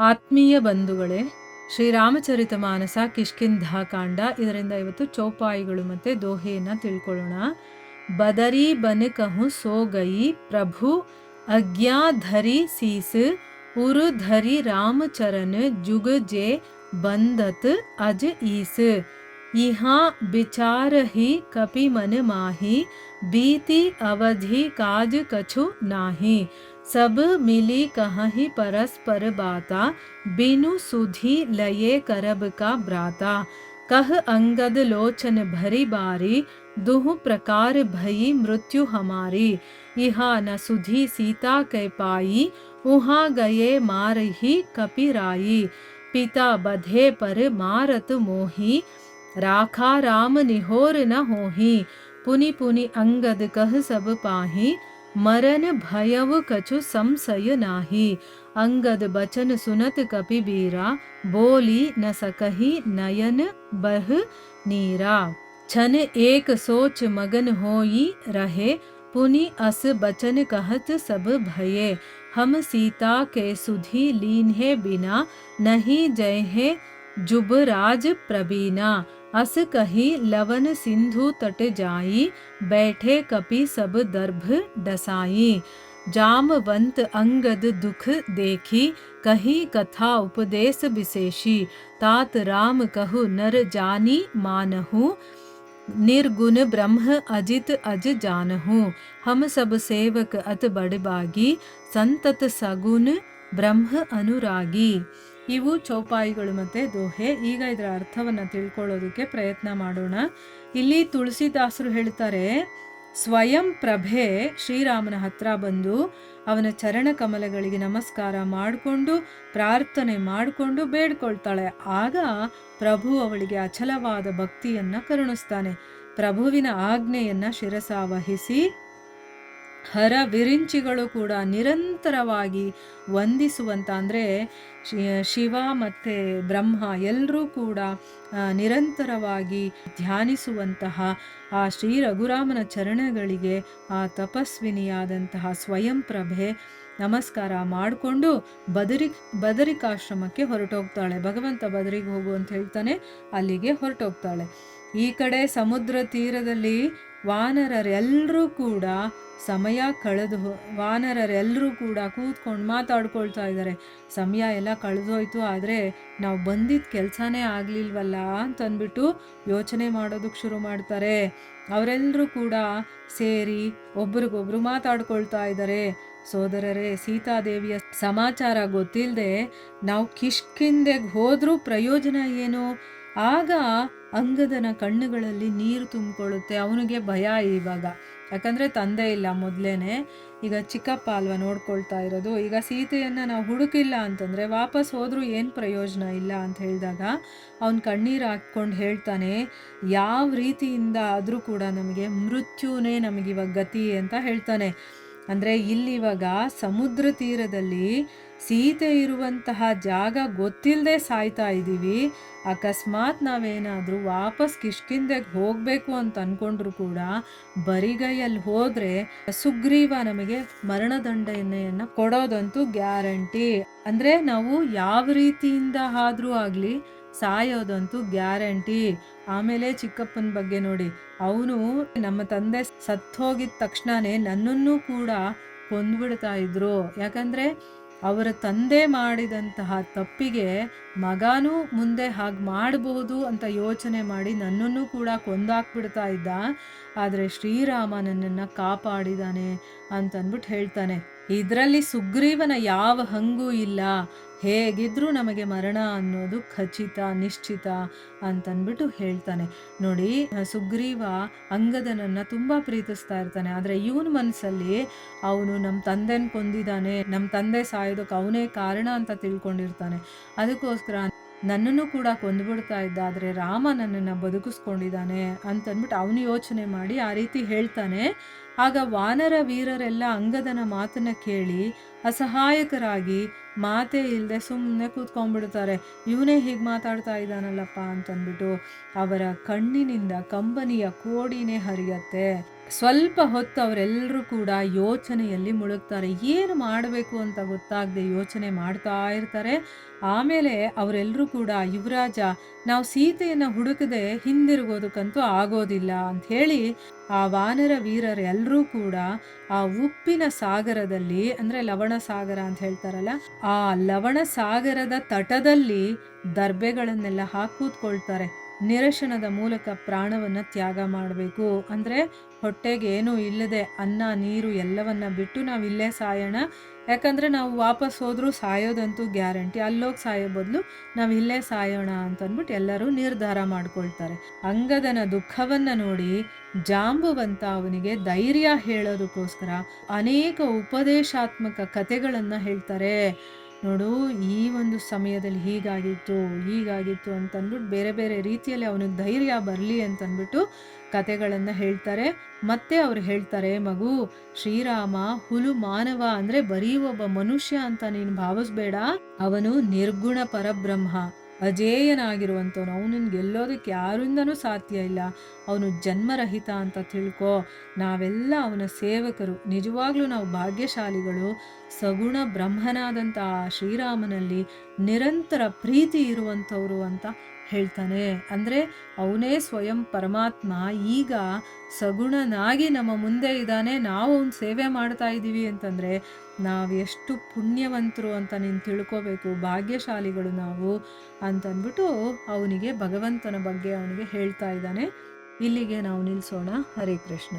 ಆತ್ಮೀಯ ಬಂಧುಗಳೇ, ಶ್ರೀರಾಮಚರಿತ ಮಾನಸ ಕಿಷ್ಕಿಂಧಾಕಾಂಡ, ಇದರಿಂದ ಇವತ್ತು ಚೌಪಾಯಿಗಳು ಮತ್ತು ದೋಹೆಯನ್ನು ತಿಳ್ಕೊಳ್ಳೋಣ. ಬದರಿ ಬನ್ ಕಹು ಸೋ ಗಯಿ ಪ್ರಭು ಅಜ್ಞಾ ಧರಿ ಸೀಸ್ ಉರು ಧರಿ ರಾಮಚರನ್ ಜುಗ ಜೆ ಬಂದತ್ ಅಜ ಈಸ್ यहाँ विचार ही कपि मन माही बीती अवधि काज कछु नाही सब मिली कहीं परस्पर बाता बिनु सुधी लये करब का ब्राता कह अंगद लोचन भरी बारी दुह प्रकार भई मृत्यु हमारी यहाँ न सुधी सीता कै पाई उहाँ गए मार ही कपिराई पिता बधे पर मारत मोही राखा राम निहोर न होही पुनि पुनि अंगद कह सब पाही मरन भयव कछु संशय नाही अंगद बचन सुनत कपि बीरा बोली न सकही नयन बह नीरा छन एक सोच मगन होई रहे पुनि अस बचन कहत सब भये हम सीता के सुधी लीन्हे बिना नहीं जय है जुबराज प्रबीना अस कही लवन सिंधु तट जाई बैठे कपि सब दर्भ डसाई जामवंत अंगद दुख देखी कही कथा उपदेश विशेषी तात राम कहु नर जानी मानहु निर्गुण ब्रह्म अजित अज जानहु हम सब सेवक अत बड़बागी संतत सगुण ಬ್ರಹ್ಮ ಅನುರಾಗಿ. ಇವು ಚೌಪಾಯಿಗಳು ಮತ್ತು ದೋಹೆ. ಈಗ ಇದರ ಅರ್ಥವನ್ನು ತಿಳ್ಕೊಳ್ಳೋದಕ್ಕೆ ಪ್ರಯತ್ನ ಮಾಡೋಣ. ಇಲ್ಲಿ ತುಳಸಿದಾಸರು ಹೇಳ್ತಾರೆ, ಸ್ವಯಂ ಪ್ರಭೆ ಶ್ರೀರಾಮನ ಹತ್ರ ಬಂದು ಅವನ ಚರಣ ಕಮಲಗಳಿಗೆ ನಮಸ್ಕಾರ ಮಾಡಿಕೊಂಡು ಪ್ರಾರ್ಥನೆ ಮಾಡಿಕೊಂಡು ಬೇಡ್ಕೊಳ್ತಾಳೆ. ಆಗ ಪ್ರಭು ಅವಳಿಗೆ ಅಚಲವಾದ ಭಕ್ತಿಯನ್ನು ಕರುಣಿಸ್ತಾನೆ. ಪ್ರಭುವಿನ ಆಜ್ಞೆಯನ್ನು ಶಿರಸಾವಹಿಸಿ ಹರ ವಿರಿಂಚಿಗಳು ಕೂಡ ನಿರಂತರವಾಗಿ ವಂದಿಸುವಂಥ, ಅಂದರೆ ಶಿವ ಮತ್ತು ಬ್ರಹ್ಮ ಎಲ್ಲರೂ ಕೂಡ ನಿರಂತರವಾಗಿ ಧ್ಯಾನಿಸುವಂತಹ ಆ ಶ್ರೀ ರಘುರಾಮನ ಚರಣಗಳಿಗೆ ಆ ತಪಸ್ವಿನಿಯಾದಂತಹ ಸ್ವಯಂ ಪ್ರಭೆ ನಮಸ್ಕಾರ ಮಾಡಿಕೊಂಡು ಬದರಿಕಾಶ್ರಮಕ್ಕೆ ಹೊರಟೋಗ್ತಾಳೆ. ಭಗವಂತ ಬದರಿಗೆ ಹೋಗು ಅಂತ ಹೇಳ್ತಾನೆ, ಅಲ್ಲಿಗೆ ಹೊರಟೋಗ್ತಾಳೆ. ಈ ಕಡೆ ಸಮುದ್ರ ತೀರದಲ್ಲಿ ವಾನರರೆಲ್ಲರೂ ಕೂಡ ಸಮಯ ವಾನರರೆಲ್ಲರೂ ಕೂಡ ಕೂತ್ಕೊಂಡು ಮಾತಾಡ್ಕೊಳ್ತಾ ಇದ್ದಾರೆ. ಸಮಯ ಎಲ್ಲ ಕಳೆದೋಯ್ತು, ಆದರೆ ನಾವು ಬಂದಿದ್ದ ಕೆಲಸನೇ ಆಗಲಿಲ್ವಲ್ಲ ಅಂತಂದ್ಬಿಟ್ಟು ಯೋಚನೆ ಮಾಡೋದಕ್ಕೆ ಶುರು ಮಾಡ್ತಾರೆ. ಅವರೆಲ್ಲರೂ ಕೂಡ ಸೇರಿ ಒಬ್ರಿಗೊಬ್ರು ಮಾತಾಡ್ಕೊಳ್ತಾ ಇದ್ದಾರೆ. ಸೋದರರೇ, ಸೀತಾದೇವಿಯ ಸಮಾಚಾರ ಗೊತ್ತಿಲ್ಲದೆ ನಾವು ಕಿಷ್ಕಿಂಧೆಗೆ ಹೋದ್ರೂ ಪ್ರಯೋಜನ ಏನು? ಆಗ ಅಂಗದನ ಕಣ್ಣುಗಳಲ್ಲಿ ನೀರು ತುಂಬಿಕೊಳ್ಳುತ್ತೆ. ಅವನಿಗೆ ಭಯ ಇವಾಗ, ಯಾಕಂದರೆ ತಂದೆ ಇಲ್ಲ ಮೊದಲೇನೆ, ಈಗ ಚಿಕ್ಕಪ್ಪ ಅಲ್ವ ನೋಡ್ಕೊಳ್ತಾ ಇರೋದು. ಈಗ ಸೀತೆಯನ್ನು ನಾವು ಹುಡುಕಿಲ್ಲ ಅಂತಂದರೆ ವಾಪಸ್ ಹೋದರೂ ಏನು ಪ್ರಯೋಜನ ಇಲ್ಲ ಅಂತ ಹೇಳಿದಾಗ ಅವನು ಕಣ್ಣೀರು ಹಾಕ್ಕೊಂಡು ಹೇಳ್ತಾನೆ, ಯಾವ ರೀತಿಯಿಂದ ಆದರೂ ಕೂಡ ನಮಗೆ ಮೃತ್ಯುನೇ ನಮಗಿವಾಗ ಗತಿ ಅಂತ ಹೇಳ್ತಾನೆ. ಅಂದರೆ ಇಲ್ಲಿವಾಗ ಸಮುದ್ರ ತೀರದಲ್ಲಿ ಸೀತೆ ಇರುವಂತಹ ಜಾಗ ಗೊತ್ತಿಲ್ಲದೆ ಸಾಯ್ತಾ ಇದ್ದೀವಿ. ಅಕಸ್ಮಾತ್ ನಾವೇನಾದರೂ ವಾಪಸ್ ಕಿಷ್ಕಿಂಧೆಗೆ ಹೋಗಬೇಕು ಅಂತ ಅಂದ್ಕೊಂಡ್ರು ಕೂಡ ಬರಿಗೈಯಲ್ಲಿ ಹೋದರೆ ಸುಗ್ರೀವ ನಮಗೆ ಮರಣದಂಡನೆಯನ್ನು ಕೊಡೋದಂತೂ ಗ್ಯಾರಂಟಿ. ಅಂದರೆ ನಾವು ಯಾವ ರೀತಿಯಿಂದ ಆದರೂ ಆಗಲಿ ಸಾಯೋದಂತೂ ಗ್ಯಾರಂಟಿ. ಆಮೇಲೆ ಚಿಕ್ಕಪ್ಪನ ಬಗ್ಗೆ ನೋಡಿ, ಅವನು ನಮ್ಮ ತಂದೆ ಸತ್ತೋಗಿದ ತಕ್ಷಣವೇ ನನ್ನನ್ನು ಕೂಡ ಕೊಂದ್ಬಿಡ್ತಾ ಇದ್ರು. ಯಾಕಂದರೆ ಅವರ ತಂದೆ ಮಾಡಿದಂತಹ ತಪ್ಪಿಗೆ ಮಗನೂ ಮುಂದೆ ಹಾಗೆ ಮಾಡಬಹುದು ಅಂತ ಯೋಚನೆ ಮಾಡಿ ನನ್ನನ್ನು ಕೂಡ ಕೊಂದಾಕ್ಬಿಡ್ತಾ ಇದ್ದ. ಆದರೆ ಶ್ರೀರಾಮ ನನ್ನನ್ನು ಕಾಪಾಡಿದಾನೆ ಅಂತಂದ್ಬಿಟ್ಟು ಹೇಳ್ತಾನೆ. ಇದರಲ್ಲಿ ಸುಗ್ರೀವನ ಯಾವ ಹಂಗೂ ಇಲ್ಲ, ಹೇಗಿದ್ರೂ ನಮಗೆ ಮರಣ ಅನ್ನೋದು ಖಚಿತ ನಿಶ್ಚಿತ ಅಂತಂದ್ಬಿಟ್ಟು ಹೇಳ್ತಾನೆ. ನೋಡಿ, ಸುಗ್ರೀವ ಅಂಗದನನ್ನು ತುಂಬ ಪ್ರೀತಿಸ್ತಾ ಇರ್ತಾನೆ. ಆದರೆ ಇವನ ಮನಸ್ಸಲ್ಲಿ ಅವನು ನಮ್ಮ ತಂದೆನ ಕೊಂದಿದ್ದಾನೆ, ನಮ್ಮ ತಂದೆ ಸಾಯೋದಕ್ಕೆ ಅವನೇ ಕಾರಣ ಅಂತ ತಿಳ್ಕೊಂಡಿರ್ತಾನೆ. ಅದಕ್ಕೋಸ್ಕರ ನನ್ನನ್ನು ಕೂಡ ಕೊಂದುಬಿಡ್ತಾ ಇದ್ದ, ಆದರೆ ರಾಮ ನನ್ನನ್ನು ಬದುಕಿಸ್ಕೊಂಡಿದ್ದಾನೆ ಅಂತಂದ್ಬಿಟ್ಟು ಅವನು ಯೋಚನೆ ಮಾಡಿ ಆ ರೀತಿ ಹೇಳ್ತಾನೆ. ಆಗ ವಾನರ ವೀರರೆಲ್ಲ ಅಂಗದನ ಮಾತನ್ನು ಕೇಳಿ ಅಸಹಾಯಕರಾಗಿ ಮಾತೇ ಇಲ್ಲದೆ ಸುಮ್ಮನೆ ಕೂತ್ಕೊಂಡ್ಬಿಡ್ತಾರೆ. ಇವನೇ ಹೀಗೆ ಮಾತಾಡ್ತಾ ಇದ್ದಾನಲ್ಲಪ್ಪ ಅಂತಂದ್ಬಿಟ್ಟು ಅವರ ಕಣ್ಣಿನಿಂದ ಕಂಬನಿಯ ಕೋಡಿನೇ ಹರಿಯತ್ತೆ. ಸ್ವಲ್ಪ ಹೊತ್ತು ಅವರೆಲ್ಲರೂ ಕೂಡ ಯೋಚನೆಯಲ್ಲಿ ಮುಳುಗ್ತಾರೆ. ಏನು ಮಾಡಬೇಕು ಅಂತ ಗೊತ್ತಾಗದೆ ಯೋಚನೆ ಮಾಡ್ತಾ ಇರ್ತಾರೆ. ಆಮೇಲೆ ಅವರೆಲ್ಲರೂ ಕೂಡ ಯುವರಾಜ, ನಾವು ಸೀತೆಯನ್ನು ಹುಡುಕದೆ ಹಿಂದಿರುಗೋದಕ್ಕಂತೂ ಆಗೋದಿಲ್ಲ ಅಂಥೇಳಿ ಆ ವಾನರ ವೀರರೆಲ್ಲರೂ ಕೂಡ ಆ ಉಪ್ಪಿನ ಸಾಗರದಲ್ಲಿ, ಅಂದರೆ ಲವಣ ಸಾಗರ ಅಂತ ಹೇಳ್ತಾರಲ್ಲ, ಆ ಲವಣ ಸಾಗರದ ತಟದಲ್ಲಿ ದರ್ಬೆಗಳನ್ನೆಲ್ಲ ಹಾಕಿ ಕೂತ್ಕೊಳ್ತಾರೆ. ನಿರಶನದ ಮೂಲಕ ಪ್ರಾಣವನ್ನು ತ್ಯಾಗ ಮಾಡಬೇಕು, ಅಂದರೆ ಹೊಟ್ಟೆಗೆ ಏನೂ ಇಲ್ಲದೆ ಅನ್ನ ನೀರು ಎಲ್ಲವನ್ನ ಬಿಟ್ಟು ನಾವು ಇಲ್ಲೇ ಸಾಯೋಣ. ಯಾಕಂದರೆ ನಾವು ವಾಪಸ್ ಹೋದರೂ ಸಾಯೋದಂತೂ ಗ್ಯಾರಂಟಿ, ಅಲ್ಲೋಗಿ ಸಾಯೋ ಬದಲು ನಾವು ಇಲ್ಲೇ ಸಾಯೋಣ ಅಂತಂದ್ಬಿಟ್ಟು ಎಲ್ಲರೂ ನಿರ್ಧಾರ ಮಾಡ್ಕೊಳ್ತಾರೆ. ಅಂಗದನ ದುಃಖವನ್ನು ನೋಡಿ ಜಾಂಬುವಂತ ಅವನಿಗೆ ಧೈರ್ಯ ಹೇಳೋದಕ್ಕೋಸ್ಕರ ಅನೇಕ ಉಪದೇಶಾತ್ಮಕ ಕಥೆಗಳನ್ನು ಹೇಳ್ತಾರೆ. ನೋಡು, ಈ ಒಂದು ಸಮಯದಲ್ಲಿ ಹೀಗಾಗಿತ್ತು ಅಂತಂದ್ಬಿಟ್ಟು ಬೇರೆ ಬೇರೆ ರೀತಿಯಲ್ಲಿ ಅವನಿಗೆ ಧೈರ್ಯ ಬರಲಿ ಅಂತಂದ್ಬಿಟ್ಟು ಕಥೆಗಳನ್ನು ಹೇಳ್ತಾರೆ. ಮತ್ತೆ ಅವ್ರು ಹೇಳ್ತಾರೆ, ಮಗು, ಶ್ರೀರಾಮ ಹುಲು ಮಾನವ ಅಂದರೆ ಬರೀ ಒಬ್ಬ ಮನುಷ್ಯ ಅಂತ ನೀನು ಭಾವಿಸ್ಬೇಡ. ಅವನು ನಿರ್ಗುಣ ಪರಬ್ರಹ್ಮ, ಅಜೇಯನಾಗಿರುವಂಥವನು. ಅವನನ್ನು ಗೆಲ್ಲೋದಕ್ಕೆ ಯಾರಿಂದನೂ ಸಾಧ್ಯ ಇಲ್ಲ. ಅವನು ಜನ್ಮರಹಿತ ಅಂತ ತಿಳ್ಕೊ. ನಾವೆಲ್ಲ ಅವನ ಸೇವಕರು. ನಿಜವಾಗ್ಲೂ ನಾವು ಭಾಗ್ಯಶಾಲಿಗಳು. ಸಗುಣ ಬ್ರಹ್ಮನಾದಂಥ ಆ ಶ್ರೀರಾಮನಲ್ಲಿ ನಿರಂತರ ಪ್ರೀತಿ ಇರುವಂಥವ್ರು ಅಂತ ಹೇಳ್ತಾನೆ. ಅಂದರೆ ಅವನೇ ಸ್ವಯಂ ಪರಮಾತ್ಮ ಈಗ ಸಗುಣನಾಗಿ ನಮ್ಮ ಮುಂದೆ ಇದ್ದಾನೆ. ನಾವು ಅವನ ಸೇವೆ ಮಾಡ್ತಾ ಇದ್ದೀವಿ ಅಂತಂದರೆ ನಾವು ಎಷ್ಟು ಪುಣ್ಯವಂತರು ಅಂತ ನೀನು ತಿಳ್ಕೋಬೇಕು. ಭಾಗ್ಯಶಾಲಿಗಳು ನಾವು ಅಂತಂದ್ಬಿಟ್ಟು ಅವನಿಗೆ ಭಗವಂತನ ಬಗ್ಗೆ ಅವನಿಗೆ ಹೇಳ್ತಾ ಇದ್ದಾನೆ. ಇಲ್ಲಿಗೆ ನಾವು ನಿಲ್ಲಿಸೋಣ. ಹರೇ ಕೃಷ್ಣ.